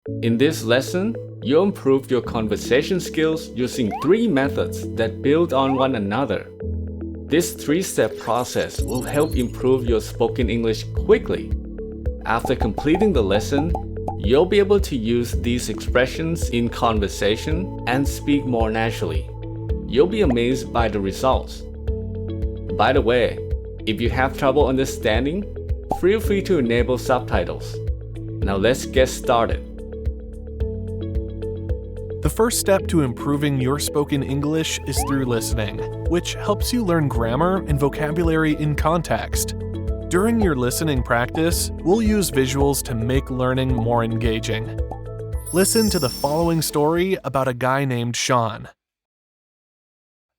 In this lesson, you'll improve your conversation skills using three methods that build on one another. This three-step process will help improve your spoken English quickly. After completing the lesson, you'll be able to use these expressions in conversation and speak more naturally. You'll be amazed by the results. By the way, if you have trouble understanding, feel free to enable subtitles. Now let's get started. The first step to improving your spoken English is through listening, which helps you learn grammar and vocabulary in context. During your listening practice, we'll use visuals to make learning more engaging. Listen to the following story about a guy named Sean.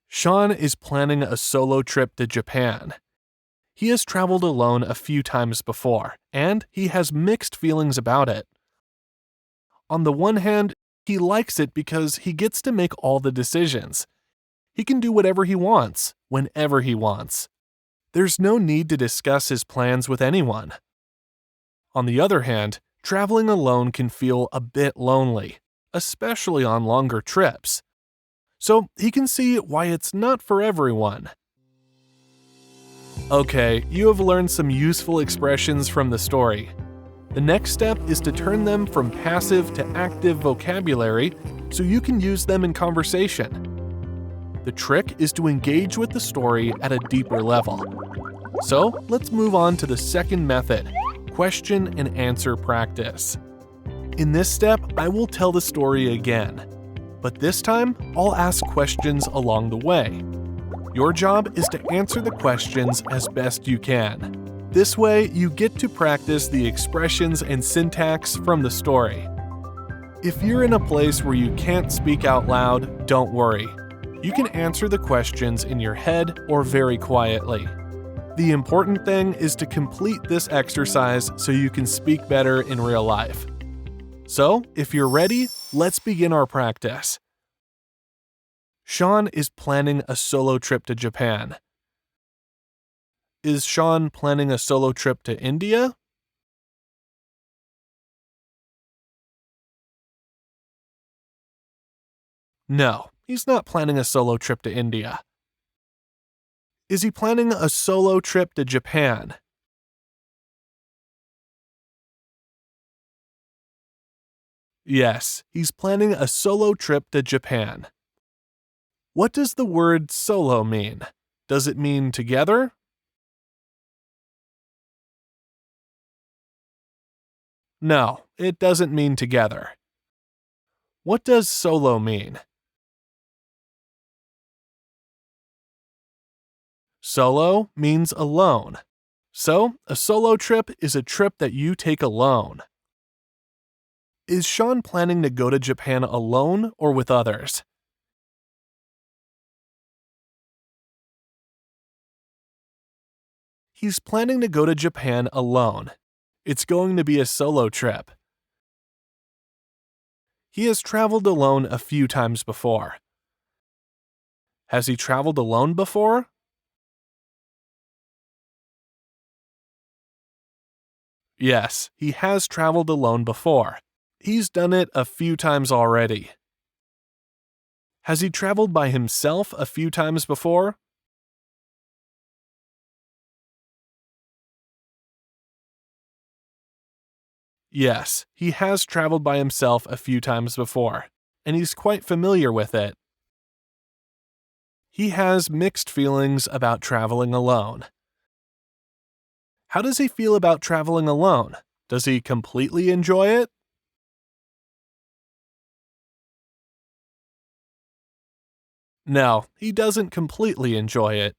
Sean is planning a solo trip to Japan. He has traveled alone a few times before, and he has mixed feelings about it. On the one hand, he likes it because he gets to make all the decisions. He can do whatever he wants, whenever he wants. There's no need to discuss his plans with anyone. On the other hand, traveling alone can feel a bit lonely, especially on longer trips. So he can see why it's not for everyone. Okay, you have learned some useful expressions from the story. The next step is to turn them from passive to active vocabulary so you can use them in conversation. The trick is to engage with the story at a deeper level. So let's move on to the second method, question and answer practice. In this step, I will tell the story again, but this time I'll ask questions along the way. Your job is to answer the questions as best you can. This way, you get to practice the expressions and syntax from the story. If you're in a place where you can't speak out loud, don't worry. You can answer the questions in your head or very quietly. The important thing is to complete this exercise so you can speak better in real life. So, if you're ready, let's begin our practice. Sean is planning a solo trip to Japan. Is Sean planning a solo trip to India? No, he's not planning a solo trip to India. Is he planning a solo trip to Japan? Yes, he's planning a solo trip to Japan. What does the word solo mean? Does it mean together? No, it doesn't mean together. What does solo mean? Solo means alone. So, a solo trip is a trip that you take alone. Is Sean planning to go to Japan alone or with others? He's planning to go to Japan alone. It's going to be a solo trip. He has traveled alone a few times before. Has he traveled alone before? Yes, he has traveled alone before. He's done it a few times already. Has he traveled by himself a few times before? Yes, he has traveled by himself a few times before, and he's quite familiar with it. He has mixed feelings about traveling alone. How does he feel about traveling alone? Does he completely enjoy it? No, he doesn't completely enjoy it.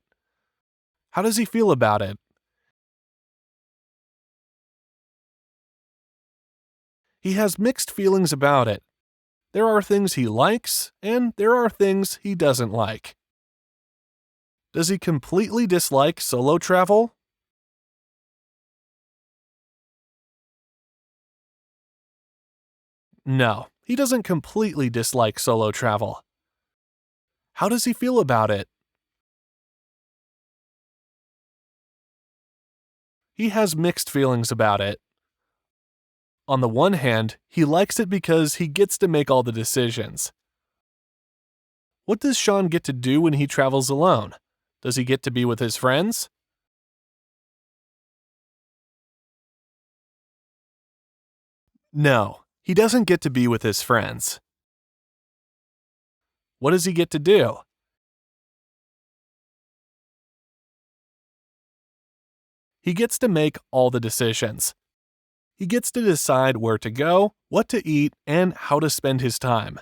How does he feel about it? He has mixed feelings about it. There are things he likes, and there are things he doesn't like. Does he completely dislike solo travel? No, he doesn't completely dislike solo travel. How does he feel about it? He has mixed feelings about it. On the one hand, he likes it because he gets to make all the decisions. What does Sean get to do when he travels alone? Does he get to be with his friends? No, he doesn't get to be with his friends. What does he get to do? He gets to make all the decisions. He gets to decide where to go, what to eat, and how to spend his time.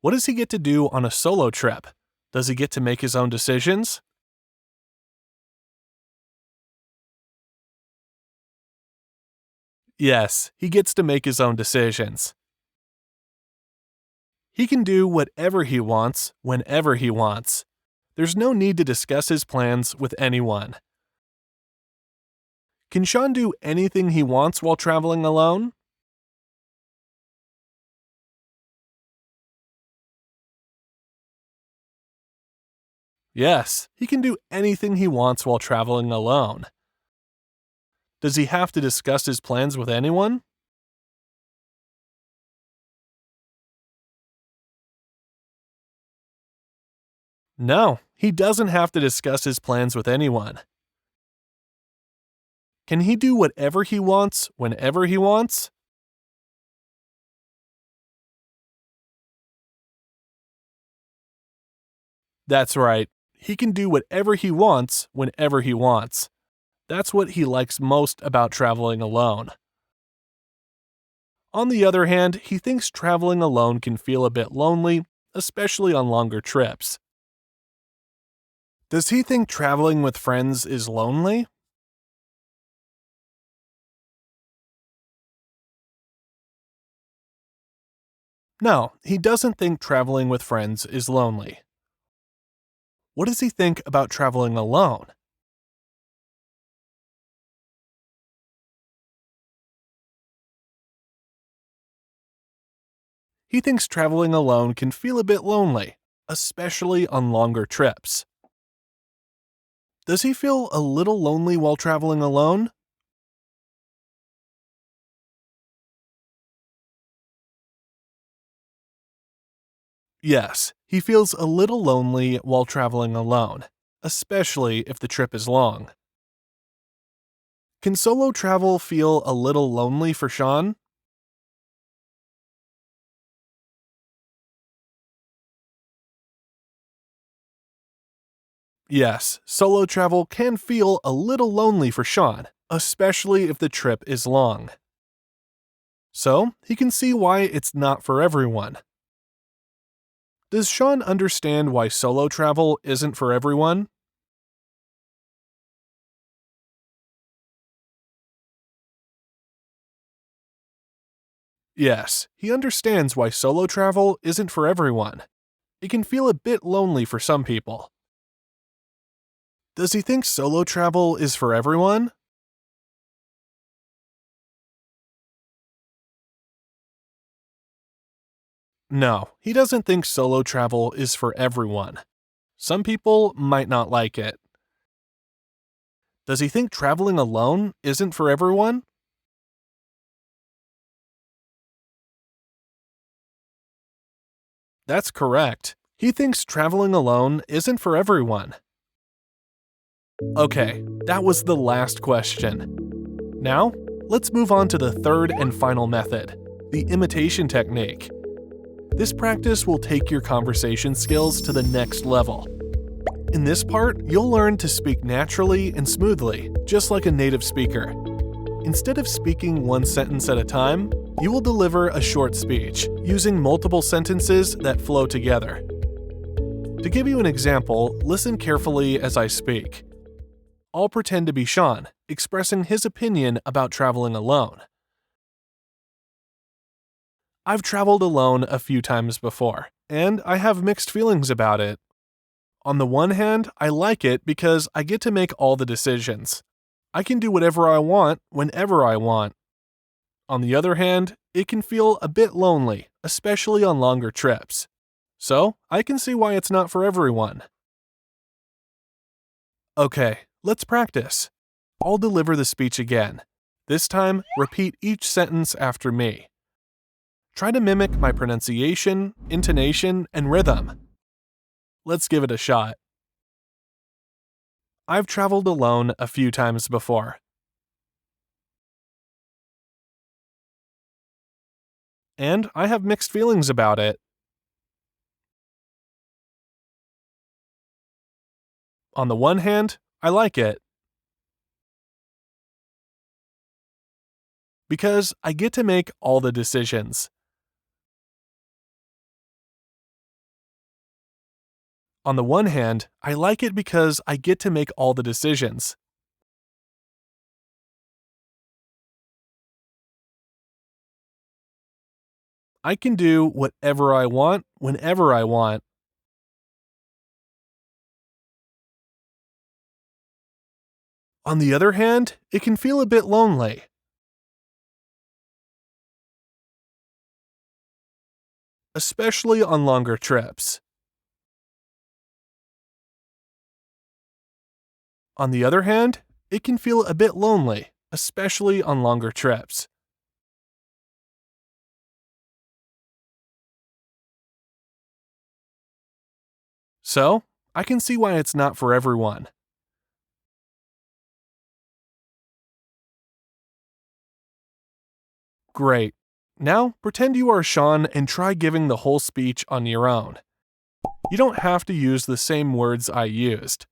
What does he get to do on a solo trip? Does he get to make his own decisions? Yes, he gets to make his own decisions. He can do whatever he wants, whenever he wants. There's no need to discuss his plans with anyone. Can Sean do anything he wants while traveling alone? Yes, he can do anything he wants while traveling alone. Does he have to discuss his plans with anyone? No, he doesn't have to discuss his plans with anyone. Can he do whatever he wants, whenever he wants? That's right. He can do whatever he wants, whenever he wants. That's what he likes most about traveling alone. On the other hand, he thinks traveling alone can feel a bit lonely, especially on longer trips. Does he think traveling with friends is lonely? No, he doesn't think traveling with friends is lonely. What does he think about traveling alone? He thinks traveling alone can feel a bit lonely, especially on longer trips. Does he feel a little lonely while traveling alone? Yes, he feels a little lonely while traveling alone, especially if the trip is long. Can solo travel feel a little lonely for Sean? Yes, solo travel can feel a little lonely for Sean, especially if the trip is long. So, he can see why it's not for everyone. Does Sean understand why solo travel isn't for everyone? Yes, he understands why solo travel isn't for everyone. It can feel a bit lonely for some people. Does he think solo travel is for everyone? No, he doesn't think solo travel is for everyone. Some people might not like it. Does he think traveling alone isn't for everyone? That's correct. He thinks traveling alone isn't for everyone. Okay, that was the last question. Now, let's move on to the third and final method, the imitation technique. This practice will take your conversation skills to the next level. In this part, you'll learn to speak naturally and smoothly, just like a native speaker. Instead of speaking one sentence at a time, you will deliver a short speech, using multiple sentences that flow together. To give you an example, listen carefully as I speak. I'll pretend to be Sean, expressing his opinion about traveling alone. I've traveled alone a few times before, and I have mixed feelings about it. On the one hand, I like it because I get to make all the decisions. I can do whatever I want, whenever I want. On the other hand, it can feel a bit lonely, especially on longer trips. So, I can see why it's not for everyone. Okay, let's practice. I'll deliver the speech again. This time, repeat each sentence after me. Try to mimic my pronunciation, intonation, and rhythm. Let's give it a shot. I've traveled alone a few times before. And I have mixed feelings about it. On the one hand, I like it. Because I get to make all the decisions. On the one hand, I like it because I get to make all the decisions. I can do whatever I want, whenever I want. On the other hand, it can feel a bit lonely. Especially on longer trips. On the other hand, it can feel a bit lonely, especially on longer trips. So, I can see why it's not for everyone. Great. Now, pretend you are Sean and try giving the whole speech on your own. You don't have to use the same words I used.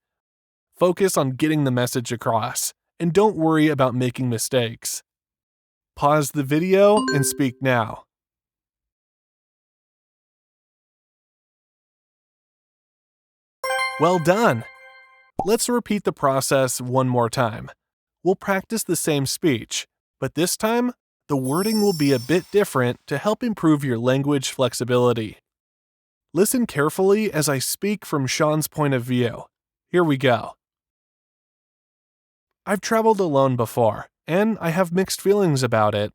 Focus on getting the message across, and don't worry about making mistakes. Pause the video and speak now. Well done! Let's repeat the process one more time. We'll practice the same speech, but this time, the wording will be a bit different to help improve your language flexibility. Listen carefully as I speak from Sean's point of view. Here we go. I've traveled alone before, and I have mixed feelings about it.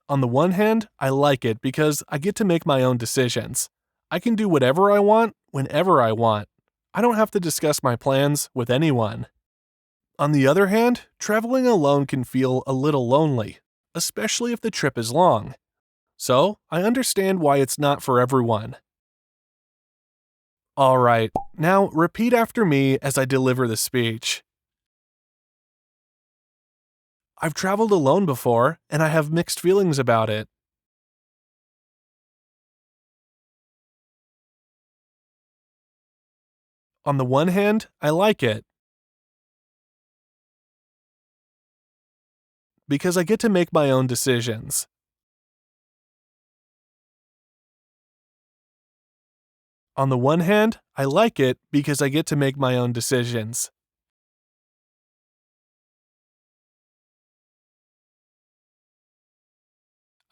On the one hand, I like it because I get to make my own decisions. I can do whatever I want, whenever I want. I don't have to discuss my plans with anyone. On the other hand, traveling alone can feel a little lonely, especially if the trip is long. So, I understand why it's not for everyone. Alright, now repeat after me as I deliver the speech. I've traveled alone before, and I have mixed feelings about it. On the one hand, I like it. Because I get to make my own decisions. On the one hand, I like it because I get to make my own decisions.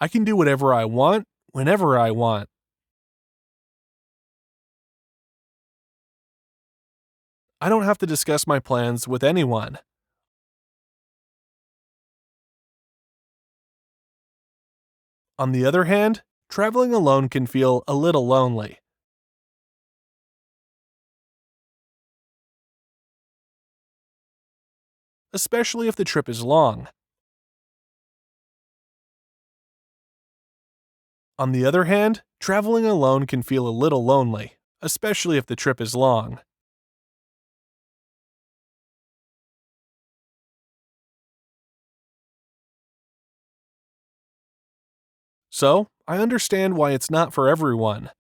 I can do whatever I want, whenever I want. I don't have to discuss my plans with anyone. On the other hand, traveling alone can feel a little lonely. Especially if the trip is long. On the other hand, traveling alone can feel a little lonely, especially if the trip is long. So, I understand why it's not for everyone.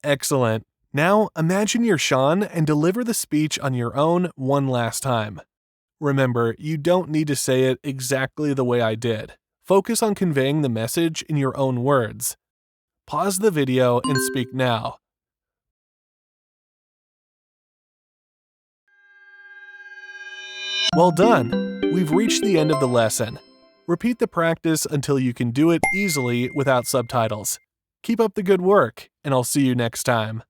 Excellent. Now, imagine you're Sean and deliver the speech on your own one last time. Remember, you don't need to say it exactly the way I did. Focus on conveying the message in your own words. Pause the video and speak now. Well done! We've reached the end of the lesson. Repeat the practice until you can do it easily without subtitles. Keep up the good work, and I'll see you next time.